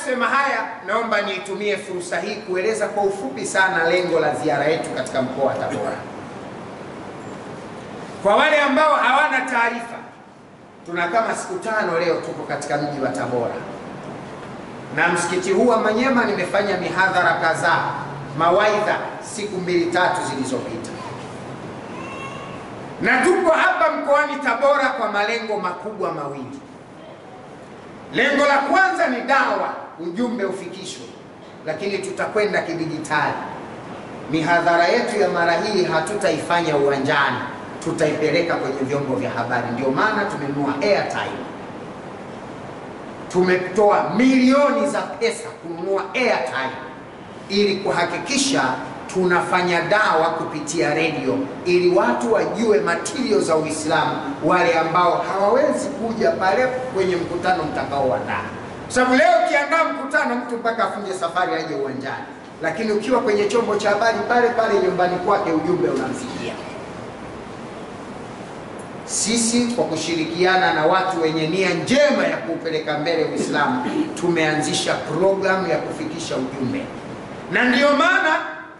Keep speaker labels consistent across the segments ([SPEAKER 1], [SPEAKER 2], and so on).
[SPEAKER 1] kusema haya, naomba niitumie fursa hii kueleza kwa ufupi sana lengo la ziara yetu katika mkoa wa Tabora. Kwa wale ambao hawana taarifa, tuna kama siku 5 leo tuko katika mji wa Tabora. Na msikiti huu wa Manyema nimefanya mihadhara kadhaa, mawaidha siku 2-3 zilizopita. Na tuko hapa mkoani Tabora kwa malengo makubwa mawili. Lengo la kwanza ni dawa, ujumbe ufikishwe, lakini tutakwenda kidijitali. Mihadhara yetu ya mara hii hatutaifanya uwanjani, tutaipeleka kwenye vyombo vya habari. Ndio maana tumenunua airtime. Tumetoa milioni za pesa kununua airtime ili kuhakikisha tunafanya dawa kupitia radio, ili watu wajue material za Uislamu, wale ambao hawawezi kuja pale kwenye mkutano mtakaoandaa. Sababu leo ukiandaa mkutano mtu mpaka afunge safari aje uwanjani, lakini ukiwa kwenye chombo cha habari pale pale nyumbani kwake ujumbe unamfikia. Sisi kwa kushirikiana na watu wenye nia njema ya kupeleka mbele Uislamu tumeanzisha programu ya kufikisha ujumbe. Na ndio maana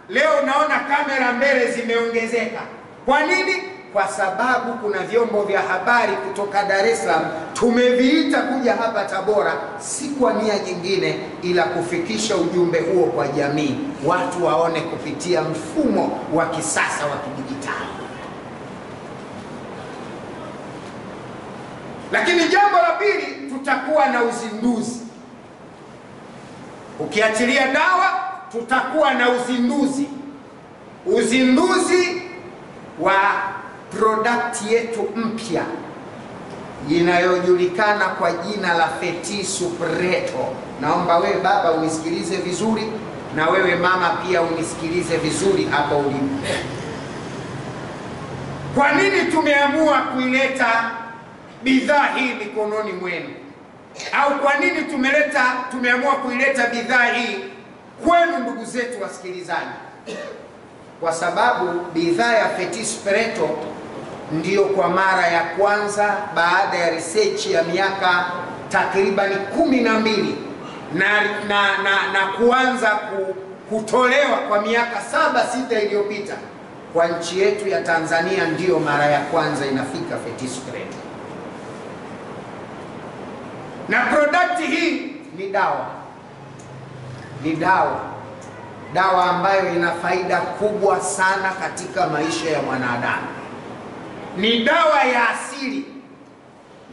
[SPEAKER 1] leo naona kamera mbele zimeongezeka. Kwa nini? Kwa sababu kuna vyombo vya habari kutoka Dar es Salaam tumeviita kuja hapa Tabora, si kwa nia nyingine ila kufikisha ujumbe huo kwa jamii, watu waone kupitia mfumo wa kisasa wa kidijitali. Lakini jambo la pili, tutakuwa na uzinduzi. Ukiachilia dawa, tutakuwa na uzinduzi wa product yetu mpya inayojulikana kwa jina la Fetis Preto. Naomba wewe baba unisikilize vizuri, na wewe mama pia unisikilize vizuri hapo ulipo. Kwa nini tumeamua kuileta bidhaa hii mikononi mwenu? Au kwa nini tumeamua kuileta bidhaa hii kwenu ndugu zetu wasikilizaji? Kwa sababu bidhaa ya Fetis Preto ndiyo kwa mara ya kwanza baada ya research ya miaka takriban 12 na kuanza kutolewa kwa miaka 7-6 iliyopita, kwa nchi yetu ya Tanzania ndiyo mara ya kwanza inafika Fetis Preto. Na product hii ni dawa ambayo ina faida kubwa sana katika maisha ya mwanadamu. Ni dawa ya asili,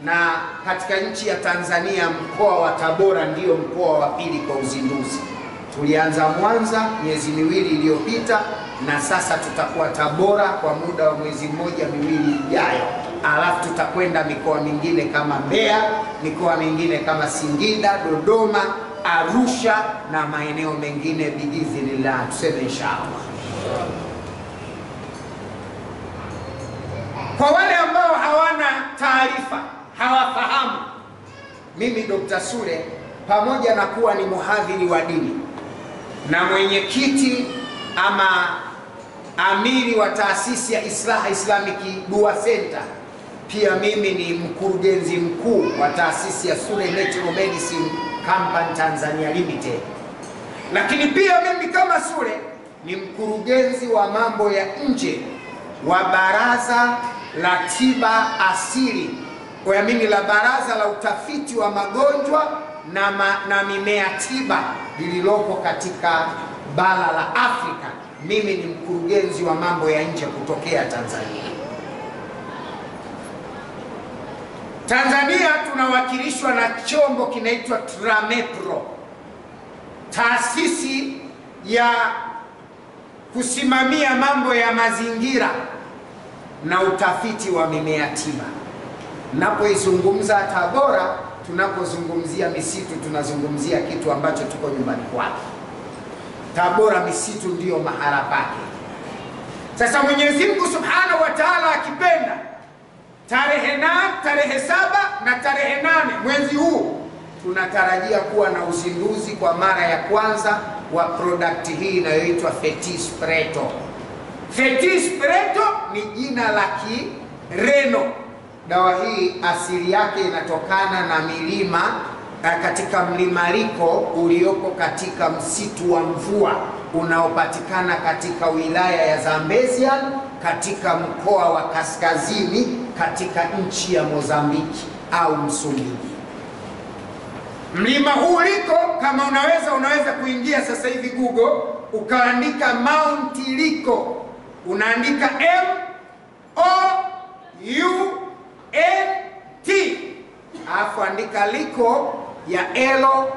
[SPEAKER 1] na katika nchi ya Tanzania mkoa wa Tabora ndio mkoa wa pili kwa uzinduzi. Tulianza Mwanza miezi 2 iliyopita, na sasa tutakuwa Tabora kwa muda wa mwezi 1-2 ijayo. Alafu tutakwenda mikoa mingine kama Mbeya, mikoa mingine kama Singida, Dodoma, Arusha na maeneo mengine biidhnillah, tuseme inshallah. Kwa wale ambao hawana taarifa, hawafahamu, mimi Dr. Sule pamoja na kuwa ni muhadhiri wa dini na mwenyekiti ama amiri wa taasisi ya Islah Islamic Dua Center, pia mimi ni mkurugenzi mkuu wa taasisi ya Sule Natural Medicine Company Tanzania Limited. Lakini pia mimi kama Sule ni mkurugenzi wa mambo ya nje wa Baraza la Tiba Asili, kwa mimi la Baraza la Utafiti wa Magonjwa na Mimea Tiba lililoko katika bara la Afrika. Mimi ni mkurugenzi wa mambo ya nje kutokea Tanzania. Tanzania tunawakilishwa na chombo kinaitwa Tramepro, taasisi ya kusimamia mambo ya mazingira na utafiti wa mimea tiba. Napoizungumza Tabora, tunapozungumzia misitu tunazungumzia kitu ambacho tuko nyumbani kwake. Tabora misitu ndiyo mahala pake. Sasa Mwenyezi Mungu Subhanahu wa Ta'ala akipenda, tarehe 7 na tarehe 8 mwezi huu tunatarajia kuwa na uzinduzi kwa mara ya kwanza wa product hii inayoitwa Fetis Preto. Fetis Preto ni jina la Kireno. Dawa hii asili yake inatokana na milima katika mlima Liko ulioko katika msitu wa mvua unaopatikana katika wilaya ya Zambezia katika mkoa wa kaskazini katika nchi ya Mozambiki au Msumbiji. Mlima huu Liko, kama unaweza kuingia sasa hivi Google ukaandika Mount Liko, unaandika MOUNT alafu andika Liko ya LICO.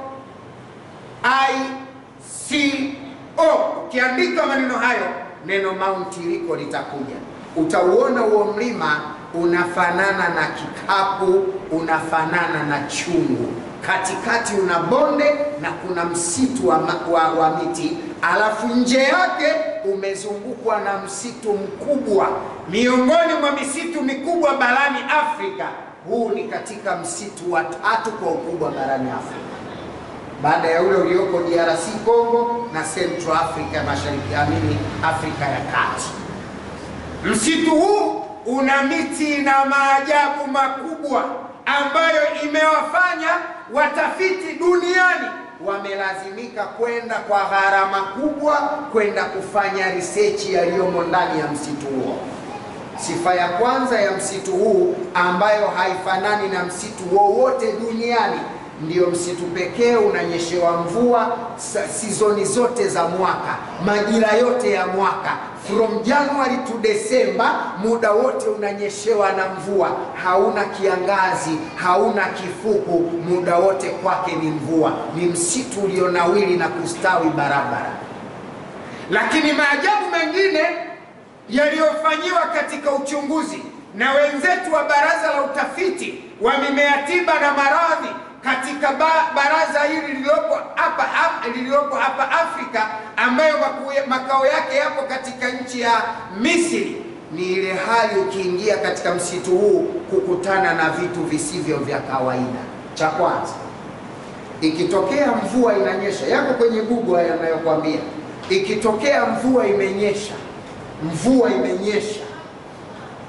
[SPEAKER 1] Ukiandika maneno hayo, neno Mount Liko litakuja. Utauona huo mlima unafanana na kikapu, unafanana na chungu. Katikati una bonde na kuna msitu wa miti, alafu nje yake umezungukwa na msitu mkubwa, miongoni mwa misitu mikubwa barani Afrika. Huu ni katika msitu wa 3 kwa ukubwa barani Afrika, baada ya ule ulioko DRC Congo na Central Africa, mashariki Afrika ya kati. Msitu huu una miti na maajabu makubwa ambayo imewafanya watafiti duniani wamelazimika kwenda kwa gharama kubwa kwenda kufanya research yaliyomo ndani ya msitu huo. Sifa ya kwanza ya msitu huu ambayo haifanani na msitu wowote duniani, ndio msitu pekee unanyeshewa mvua sizoni zote za mwaka, majira yote ya mwaka, from January to December, muda wote unanyeshewa na mvua. Hauna kiangazi, hauna kifuku, muda wote kwake ni mvua. Ni msitu ulionawili na kustawi barabara. Lakini maajabu mengine yaliyofanyiwa katika uchunguzi na wenzetu wa Baraza la Utafiti wa Mimea Tiba na Maradhi katika baraza hili lililopo hapa Afrika, ambayo makao yake yapo katika nchi ya Misri, ni ile hali ukiingia katika msitu huu kukutana na vitu visivyo vya kawaida. Cha kwanza, ikitokea mvua inanyesha, yako kwenye Google yanayokuambia, ikitokea mvua imenyesha,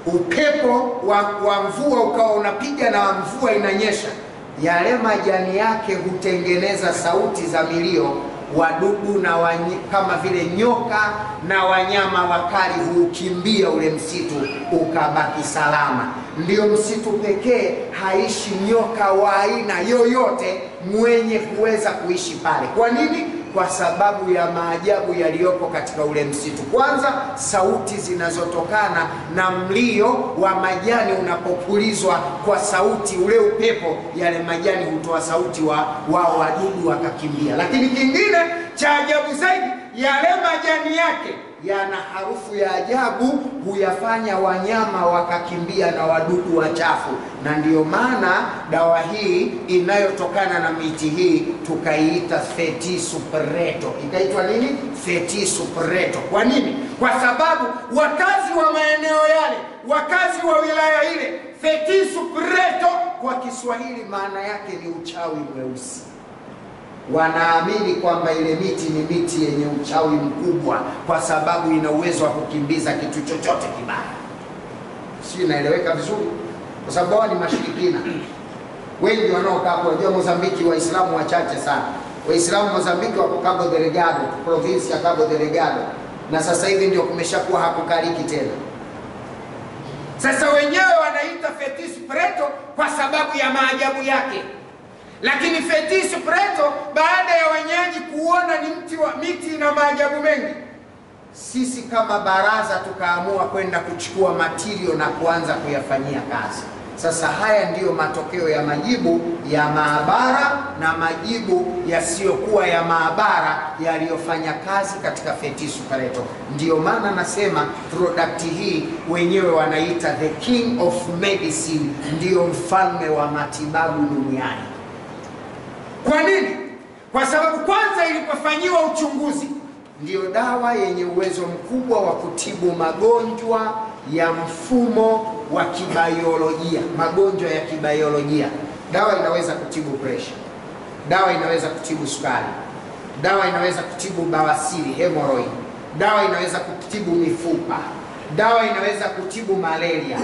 [SPEAKER 1] upepo wa mvua ukawa unapiga na mvua inanyesha, yale majani yake hutengeneza sauti za milio. Wadudu na kama vile nyoka na wanyama wakali hukimbia ule msitu ukabaki salama. Ndio msitu pekee haishi nyoka wa aina yoyote mwenye kuweza kuishi pale. Kwa nini? Kwa sababu ya maajabu yaliyopo katika ule msitu. Kwanza, sauti zinazotokana na mlio wa majani unapopulizwa kwa sauti, ule upepo, yale majani hutoa sauti, wao wadudu wakakimbia. Lakini kingine cha ajabu zaidi, yale majani yake yana harufu ya ajabu, huyafanya wanyama wakakimbia na wadudu wachafu. Na ndiyo maana dawa hii inayotokana na miti hii tukaiita Fetissupreto. Ikaitwa nini? Fetissupreto. Kwa nini? Kwa sababu wakazi wa maeneo yale, wakazi wa wilaya ile, Fetissupreto kwa Kiswahili maana yake ni uchawi mweusi. Wanaamini kwamba ile miti ni miti yenye uchawi mkubwa, kwa sababu ina uwezo wa kukimbiza kitu chochote kibaya. Si inaeleweka vizuri? Kwa sababu wao ni mashirikina. Wengi wanaokaa kwa Mozambiki, Waislamu wachache sana. Waislamu Mozambiki wako Cabo Delgado, province ya Cabo Delgado, na sasa hivi ndio kumeshakuwa hakukaliki tena. Sasa wenyewe wanaita Fetissupreto kwa sababu ya maajabu yake. Lakini Fetissupreto, baada ya wenyeji kuona ni miti na maajabu mengi, sisi kama baraza tukaamua kwenda kuchukua material na kuanza kuyafanyia kazi. Sasa haya ndiyo matokeo ya majibu ya maabara na majibu yasiyokuwa ya maabara yaliyofanya kazi katika Fetissupreto. Ndiyo maana nasema product hii wenyewe wanaita the king of medicine, ndiyo mfalme wa matibabu duniani. Kwa nini? Kwa sababu kwanza, ilipofanyiwa uchunguzi, ndiyo dawa yenye uwezo mkubwa wa kutibu magonjwa ya mfumo wa kibiolojia, magonjwa ya kibiolojia. Dawa inaweza kutibu pressure, dawa inaweza kutibu sukari, dawa inaweza kutibu bawasiri, hemorrhoid, dawa inaweza kutibu mifupa, dawa inaweza kutibu malaria,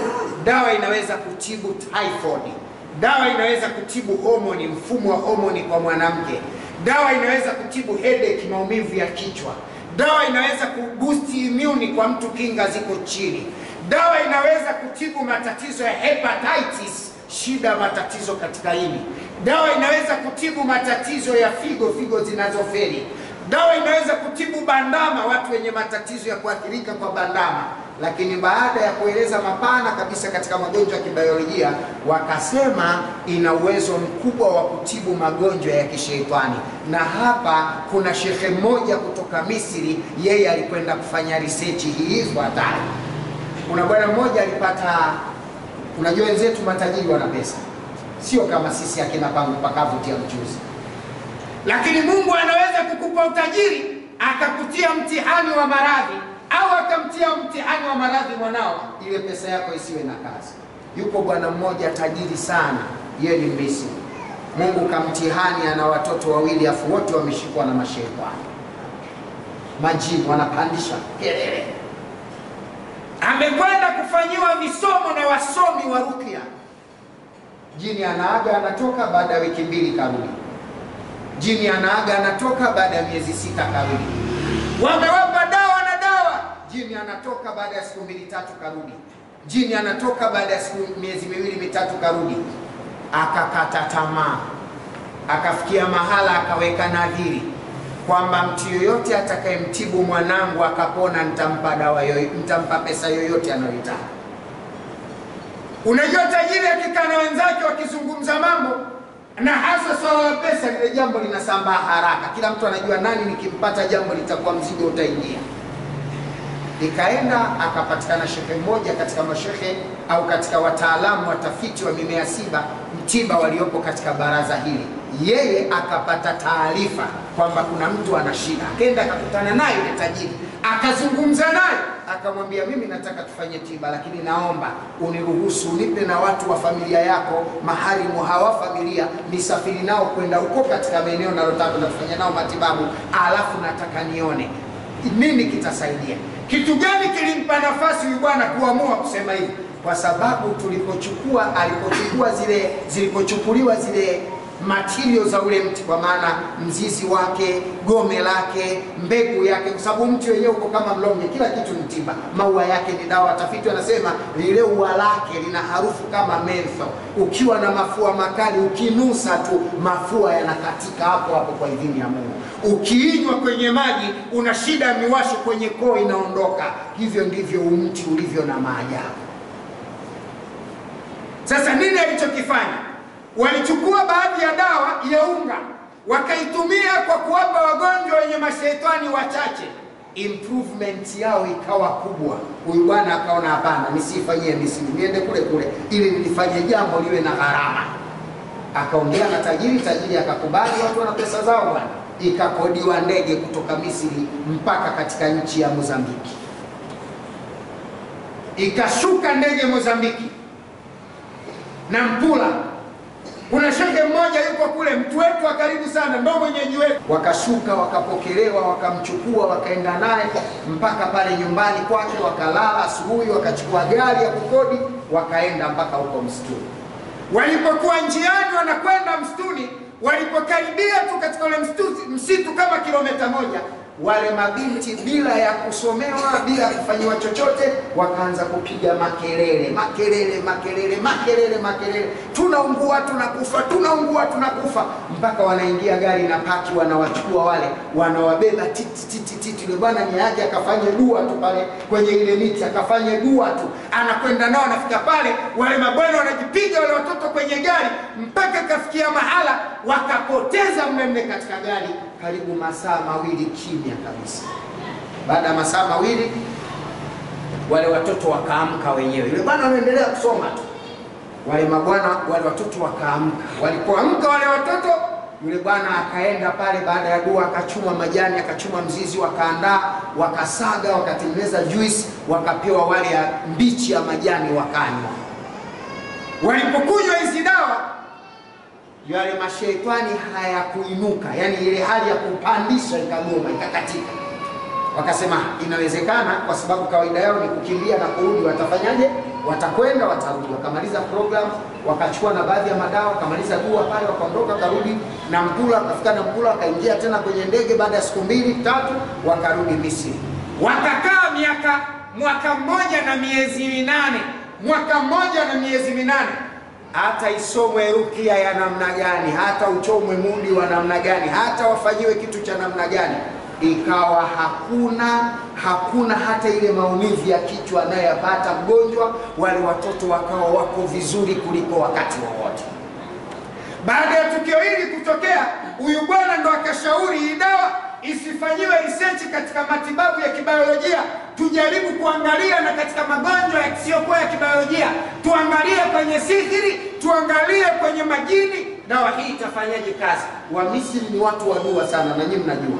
[SPEAKER 1] dawa inaweza kutibu typhoid, Dawa inaweza kutibu homoni, mfumo wa homoni kwa mwanamke. Dawa inaweza kutibu headache, maumivu ya kichwa. Dawa inaweza kuboost immune kwa mtu kinga ziko chini. Dawa inaweza kutibu matatizo ya hepatitis, shida matatizo katika ini. Dawa inaweza kutibu matatizo ya figo zinazofeli. Dawa inaweza kutibu bandama, watu wenye matatizo ya kuathirika kwa bandama. Lakini baada ya kueleza mapana kabisa katika magonjwa ya kibiolojia, wakasema ina uwezo mkubwa wa kutibu magonjwa ya kishetani. Na hapa kuna shekhe mmoja kutoka Misri, yeye alikwenda kufanya research hii ifuatayo. Kuna bwana mmoja alipata, unajua wenzetu matajiri wana pesa, sio kama sisi akina pangu pakavu tia mchuzi. Lakini Mungu anaweza kukupa utajiri akakutia mtihani wa maradhi, au akamtia mtihani wa maradhi mwanao, ile pesa yako isiwe na kazi. Yuko bwana mmoja tajiri sana, yeye ni Misri. Mungu kamtihani, ana watoto wawili, afu wote wameshikwa na mashetani, majini wanapandisha kelele. Amekwenda kufanyiwa visomo na wasomi wa rukia. Jini anaaga anatoka, baada ya wiki 2 karudi. Jini anaaga anatoka, baada ya miezi 6 karudi. Wamewapa dawa na dawa, jini anatoka baada ya siku 2-3 karudi. Jini anatoka baada ya miezi 2-3 karudi. Akakata tamaa, akafikia mahala akaweka nadhiri kwamba mtu yoyote atakayemtibu mwanangu akapona, nitampa dawa yoyote, nitampa pesa yoyote anayoitaka. Unajua tajiri akikaa na wenzake wakizungumza mambo, na hasa swala la pesa, lile jambo linasambaa haraka. Kila mtu anajua nani nikimpata jambo litakuwa mzigo utaingia. Ikaenda akapatikana shekhe mmoja katika mashehe au katika wataalamu watafiti wa mimea tiba waliopo katika baraza hili. Yeye akapata taarifa kwamba kuna mtu ana shida. Akaenda akakutana naye yule tajiri, akazungumza naye, akamwambia mimi nataka tufanye tiba, lakini naomba uniruhusu unipe na watu wa familia yako, maharimu hawa familia, nisafiri nao kwenda huko katika maeneo nalotaka na kufanya nao matibabu, alafu nataka nione nini kitasaidia. Kitu gani kilimpa nafasi huyu bwana kuamua kusema hivi? Kwa sababu zilipochukuliwa zile material za ule mti, kwa maana mzizi wake, gome lake, mbegu yake, kwa sababu mti wenyewe uko kama mlonge, kila kitu ni tiba. Maua yake ni dawa. Tafiti wanasema lile ua lake lina harufu kama mentho. Ukiwa na mafua makali, ukinusa tu mafua yanakatika hapo hapo kwa idhini ya Mungu. Ukiinywa kwenye maji, una shida ya miwasho kwenye koo inaondoka. Hivyo ndivyo mti ulivyo na maajabu. Sasa nini alichokifanya? Walichukua baadhi ya dawa ya unga, wakaitumia kwa kuwapa wagonjwa wenye mashetani wachache. Improvement yao ikawa kubwa. Huyu bwana akaona hapana, nisifanyie Misri, niende kule kule ili nilifanye jambo liwe na gharama. Akaongea na tajiri akakubali, watu wana pesa zao bwana. Ikakodiwa ndege kutoka Misri mpaka katika nchi ya Mozambiki. Ikashuka ndege Mozambiki na Mpula. Kuna shekhe mmoja yuko kule, mtu wetu wa karibu sana, ndio mwenyeji wetu. Wakashuka, wakapokelewa, wakamchukua, wakaenda naye mpaka pale nyumbani kwake, wakalala. Asubuhi wakachukua gari ya kukodi, wakaenda mpaka huko msituni. Walipokuwa njiani wanakwenda msituni, walipokaribia tu katika ule msitu kama kilomita 1, wale mabinti bila ya kusomewa, bila kufanyiwa chochote, wakaanza kupiga makelele, tunaungua tunakufa, tunaungua tunakufa, mpaka wanaingia gari na paki, wanawachukua wale, wanawabeba titi. Yule bwana ni aje akafanye dua tu pale kwenye ile miti, akafanye dua tu, anakwenda nao, anafika pale, wale mabwana wanajipiga wale watoto kwenye gari, mpaka kafikia mahala wakapoteza mmemne katika gari karibu masaa 2 kimya kabisa. Baada ya masaa 2 wale watoto wakaamka wenyewe. Yule bwana anaendelea kusoma tu. Wale mabwana, wale watoto wakaamka. Walipoamka wale watoto, yule bwana akaenda pale, baada ya dua akachuma majani, akachuma mzizi, wakaandaa, wakasaga, wakatengeneza juice, wakapewa wale ya mbichi ya majani wakanywa. Walipokunywa hizi dawa, yale mashaitani hayakuinuka, yani ile hali ya kupandisha ikagoma, ikakatika. Wakasema inawezekana, kwa sababu kawaida yao ni kukimbia na kurudi, watafanyaje? watakwenda watarudi, wakamaliza program, wakachukua na baadhi ya madawa, wakamaliza dua pale, wakaondoka, karudi na Mpula, wakafika na Mpula, wakaingia tena kwenye ndege, baada ya siku 2-3 wakarudi Misri. Wakakaa mwaka mmoja na miezi 8, mwaka mmoja na miezi 8. Hata isomwe rukia ya namna gani, hata uchomwe mudi wa namna gani, hata wafanyiwe kitu cha namna gani, ikawa hakuna hata ile maumivu ya kichwa anayopata mgonjwa. Wale watoto wakawa wako vizuri kuliko wakati wowote. Baada ya tukio hili kutokea, huyu bwana ndo akashauri hii dawa isifanyiwe research katika matibabu ya kibiolojia, tujaribu kuangalia na katika magonjwa yasiyokuwa ya kibiolojia, tuangalie kwenye sihiri, tuangalie kwenye majini, dawa hii itafanyaje kazi. Wa Misri ni watu wa dua sana, na nyinyi mnajua.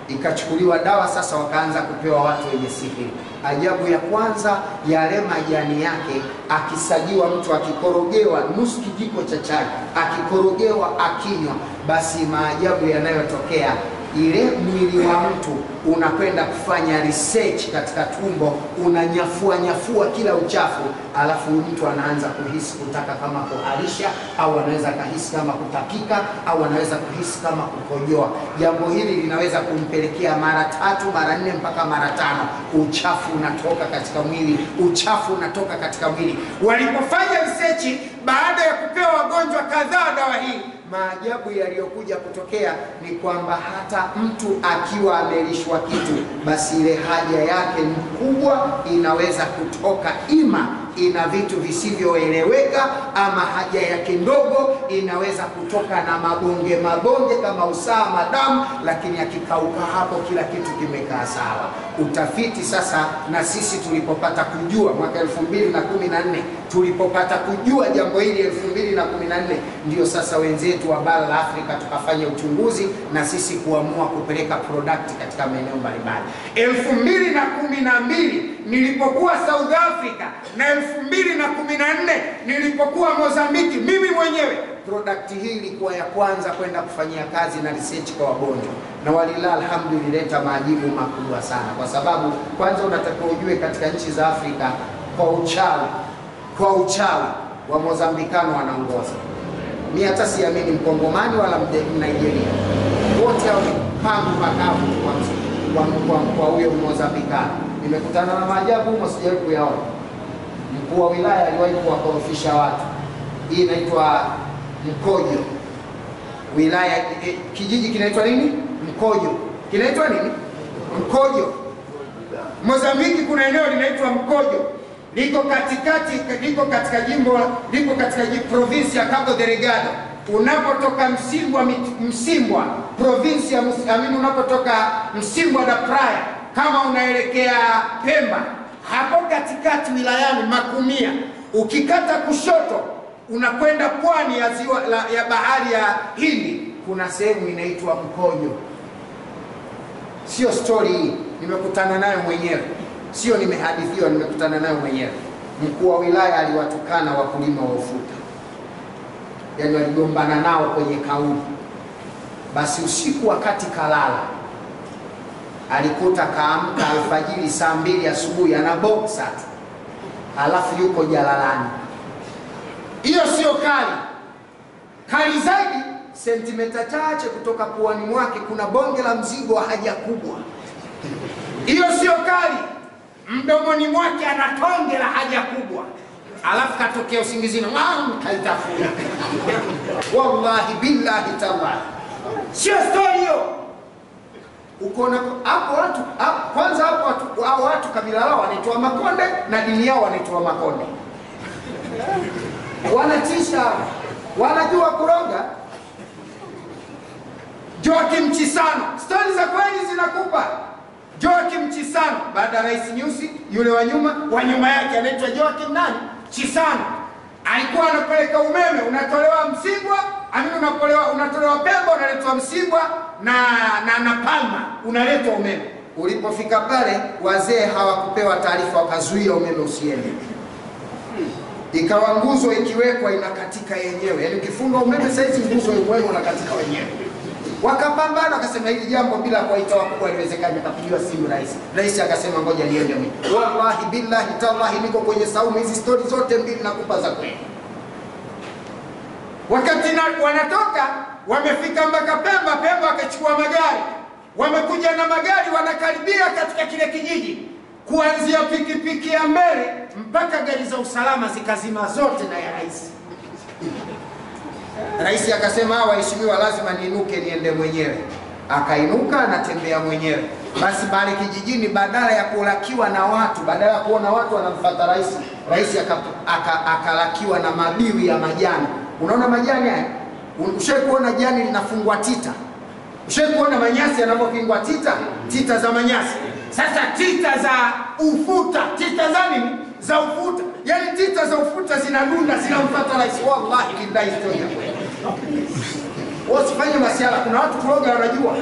[SPEAKER 1] Ikachukuliwa dawa sasa, wakaanza kupewa watu wenye sihiri. Ajabu ya kwanza, yale majani yake akisagiwa, mtu akikorogewa nusu kijiko cha chai, akikorogewa akinywa, basi maajabu yanayotokea, ile mwili wa mtu unakwenda kufanya research katika tumbo, unanyafua kila uchafu, alafu mtu anaanza kuhisi kutaka kama kuharisha, au anaweza kahisi kama kutapika, au anaweza kuhisi kama kukojoa. Jambo hili linaweza kumpelekea mara 3, mara 4 mpaka mara 5 uchafu unatoka katika mwili, uchafu unatoka katika mwili. Walipofanya research baada ya kupewa wagonjwa kadhaa dawa hii, maajabu yaliyokuja kutokea ni kwamba hata mtu akiwa amelishwa kitu, basi ile haja yake mkubwa inaweza kutoka, ima ina vitu visivyoeleweka, ama haja yake ndogo inaweza kutoka na mabonge kama usaha, madamu, lakini akikauka hapo kila kitu kimekaa sawa. Utafiti sasa, na sisi tulipopata kujua mwaka 2014, tulipopata kujua jambo hili 2014, ndio sasa wenzetu wa bara la Afrika tukafanya uchunguzi na sisi kuamua kupeleka product katika maeneo mbalimbali. 2012 nilipokuwa South Africa na 2014 nilipokuwa Mozambiki, mimi mwenyewe product hii ilikuwa ya kwanza kwenda kufanyia kazi na research kwa wagonjwa, na walillah alhamdulillah ileta majibu makubwa sana. Kwa sababu kwanza unatakiwa ujue katika nchi za Afrika kwa uchawi wa Mozambikano wanaongoza. Mimi hata siamini Mkongomani wala Nigeria, wote hao ni pangu makavu kwa huyo Mozambikano. Nimekutana na maajabu huko, sijawahi kuyaona. Mkuu wa wilaya aliwahi kuwakorofisha watu. Hii inaitwa Mkojo. Wilaya kijiji kinaitwa nini? Mkojo. Kinaitwa nini? Mkojo. Mozambiki kuna eneo linaitwa Mkojo. Liko katika jimbo, liko katika provinsi ya Cabo Delgado. Unapotoka Msimbwa provinsi ya unapotoka Msimbwa da Praia, kama unaelekea Pemba, hapo katikati wilayani Makumia, ukikata kushoto unakwenda pwani ya ziwa ya bahari ya Hindi, kuna sehemu inaitwa Mkojo. Sio story hii, nimekutana nayo mwenyewe, sio nimehadithiwa, nimekutana nayo mwenyewe. Mkuu wa wilaya aliwatukana wakulima wa ufuta, yaani waligombana nao kwenye kauli. Basi usiku wakati kalala, alikuta kaamka alfajiri saa 2 asubuhi ana boxer tu, alafu yuko jalalani. Hiyo sio kali zaidi, sentimeta chache kutoka puani mwake kuna bonge la mzigo wa haja kubwa. Hiyo sio kali, mdomoni mwake ana tonge la haja kubwa, alafu katokea usingizini, kaitafuna. Wallahi billahi taala, sio story hiyo. Ukoona hapo watu kwanza, hapo watu kabila lao wanaitwa Makonde na dini yao wanaitwa Makonde. Wanatisha, wanajua kuroga. Joakim Chisano, stories za kweli zinakupa. Joakim Chisano, baada ya Rais Nyusi, yule wa nyuma yake anaitwa Joakim nani? Chisano. Alikuwa anapeleka umeme, unatolewa Msimbwa, unatolewa Pemba, unaletwa Msimbwa na Palma, unaletwa umeme. Ulipofika pale, wazee hawakupewa taarifa, wakazuia umeme usiende. Ikawa nguzo ikiwekwa inakatika yenyewe. Yaani ukifunga umeme saizi nguzo yenyewe unakatika wenyewe. Wakapambana, wakasema hili jambo bila kuwaita wakubwa haliwezekani. Akapigiwa simu rais. Rais akasema ngoja niende mimi. Wallahi billahi tallahi niko kwenye saumu, hizi story zote mbili nakupa za kweli. Wakati wanatoka wamefika mpaka Pemba, Pemba wakachukua magari. Wamekuja na magari, wanakaribia katika kile kijiji. Kuanzia pikipiki ya mbele mpaka gari za usalama zikazima zote na ya rais. Rais akasema waheshimiwa, lazima niinuke niende mwenyewe. Akainuka, anatembea mwenyewe. Basi pale kijijini, badala ya kulakiwa na watu, badala ya kuona watu wanamfuata rais, rais akalakiwa na mabiwi ya majani. Unaona majani haya? Ushawahi kuona jani linafungwa tita? Ushawahi kuona manyasi yanapofungwa tita? Tita za manyasi. Sasa tita za ufuta, tita za nini? Za ufuta. Yaani tita za ufuta zinadunda, zinamfuata rais. Wallahi billahi historia. Usifanye masiala, kuna watu kuroga wanajua.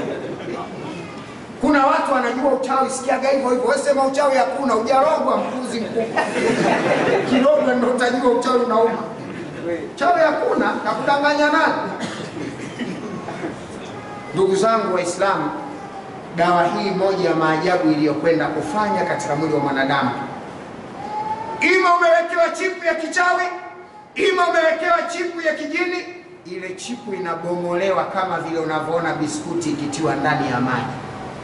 [SPEAKER 1] Kuna watu wanajua uchawi, sikiaga hivyo hivyo. Wewe sema uchawi hakuna, hujarogwa mpuzi mkubwa. Kiroga ndio utajua uchawi unauma. Uchawi hakuna, nakudanganya nani? Ndugu zangu Waislamu, dawa hii moja ya maajabu iliyokwenda kufanya katika mwili wa mwanadamu. Ima umewekewa chipu ya kichawi, ima umewekewa chipu ya kijini. Ile chipu inabomolewa kama vile unavyoona biskuti ikitiwa ndani ya maji.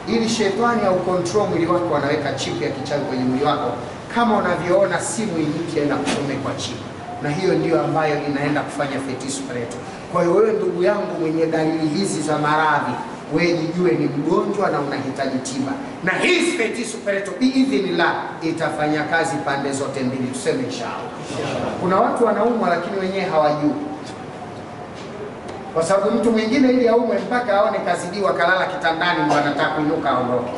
[SPEAKER 1] Ili shetani au control mwili wako, anaweka chipu ya kichawi kwenye mwili wako, kama unavyoona simu ingie na kuchomekwa chipu. Na hiyo ndio ambayo inaenda kufanya fetus pareto. Kwa hiyo wewe ndugu yangu mwenye dalili hizi za maradhi, wewe jijue ni mgonjwa na unahitaji tiba. Na hii fetus pareto biidhnillah itafanya kazi pande zote mbili, tuseme inshallah. Kuna watu wanaumwa lakini wenyewe hawajui. Kwa sababu mtu mwingine ili aumwe mpaka aone kazidiwa kalala kitandani ndio anataka kuinuka aondoke.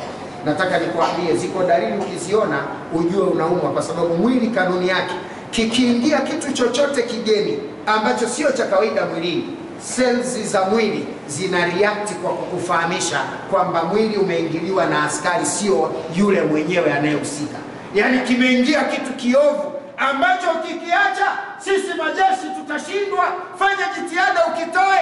[SPEAKER 1] Nataka nikwambie ziko dalili ukiziona ujue unaumwa, kwa sababu mwili kanuni yake, kikiingia kitu chochote kigeni ambacho sio cha kawaida mwilini, cells za mwili zina react kwa kukufahamisha kwamba mwili umeingiliwa na askari, sio yule mwenyewe anayehusika. Yaani kimeingia kitu kiovu ambacho ukikiacha sisi majeshi tutashindwa. Fanya jitihada ukitoa